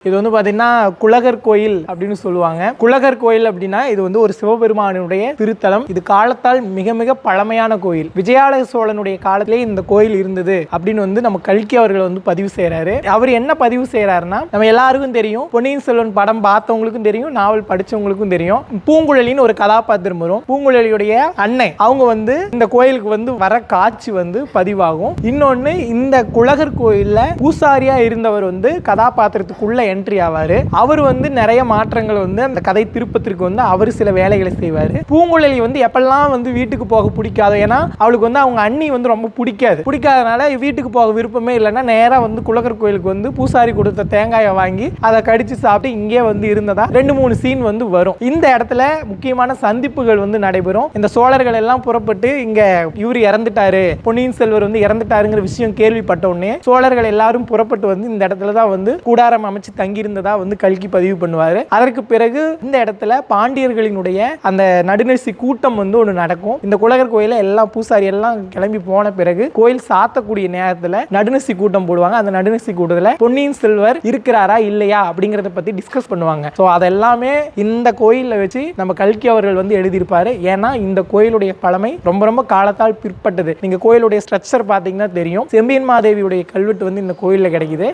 இது வந்து பாத்தீங்கன்னா குலகர் கோயில் அப்படின்னு சொல்லுவாங்க. குலகர் கோயில் அப்படின்னா இது வந்து ஒரு சிவபெருமானுடைய திருத்தலம். இது காலத்தால் மிக மிக பழமையான கோயில். விஜயாலய சோழனுடைய காலத்திலே இந்த கோயில் இருந்தது அப்படின்னு வந்து நம்ம கல்கி அவர்கள் வந்து பதிவு செய்யறாரு. அவர் என்ன பதிவு செய்யறாருன்னா, நம்ம எல்லாருக்கும் தெரியும், பொன்னியின் செல்வன் படம் பார்த்தவங்களுக்கும் தெரியும், நாவல் படிச்சவங்களுக்கும் தெரியும், பூங்குழலின்னு ஒரு கதாபாத்திரம் வரும். பூங்குழலியுடைய அன்னை அவங்க வந்து இந்த கோயிலுக்கு வந்து வர காட்சி வந்து பதிவாகும். இன்னொன்னு, இந்த குலகர் கோயில்ல பூசாரியா இருந்தவர் வந்து கதாபாத்திரத்துக்குள்ள என்ட்ரி ஆவாரு. அவர் வந்து நிறைய மாற்றங்கள் வந்து அந்த கதை திருப்பத்திற்கு வந்து அவர் சில வேலைகளை செய்வாரு. பூங்குழலி வந்து எப்பெல்லாம் வந்து வீட்டுக்கு போக பிடிக்காது, ஏன்னா அவளுக்கு வந்து அவங்க அண்ணி வந்து ரொம்ப பிடிக்காதனால வீட்டுக்கு போக விருப்பமே இல்லைன்னா நேரா வந்து குலகர் கோயிலுக்கு வந்து பூசாரி கொடுத்த தேங்காயை வாங்கி அதை கடிச்சு சாப்பிட்டு இங்கே வந்து இருந்ததா 2-3 சீன் வந்து வரும். இந்த இடத்துல முக்கியமான சந்திப்புகள் வந்து நடைபெறும். இந்த சோழர்கள் எல்லாம் புறப்பட்டு இங்க இவர் இறந்துட்டாரு, பொன்னியின் செல்வர் வந்து இறந்துட்டாருங்கிற விஷயம் கேள்விப்பட்ட உடனே சோழர்கள் எல்லாரும் புறப்பட்டு வந்து இந்த இடத்துல தான் வந்து கூடாரம் அமைச்சு தங்கியிருந்ததா வந்து கல்கி பதிவு பண்ணுவாரு. அதற்கு பிறகு இந்த இடத்துல பாண்டியர்களினுடைய அந்த நடுநிசி கூட்டம் வந்து ஒன்று நடக்கும். இந்த குலகர் கோயில எல்லா பூசாரி எல்லாம் கிளம்பி போன பிறகு கோயில் சாத்தக்கூடிய நேரத்தில் நடுநிசி கூட்டம் போடுவாங்க. அந்த நடுநிசி கூட்டத்தில் பொன்னியின் செல்வர் இருக்கிறாரா இல்லையா அப்படிங்கறத பத்தி டிஸ்கஸ் பண்ணுவாங்க. ஸோ அதெல்லாமே இந்த கோயிலில் வச்சு நம்ம கல்கி அவர்கள் வந்து எழுதியிருப்பாரு. ஏன்னா இந்த கோயிலுடைய பழமை ரொம்ப ரொம்ப காலத்தால் பிற்பட்டது. நீங்க கோயிலுடைய ஸ்ட்ரக்சர் பார்த்தீங்கன்னா தெரியும். செம்பியன் மாதேவியுடைய கல்வெட்டு வந்து இந்த கோயிலில் கிடைக்குது.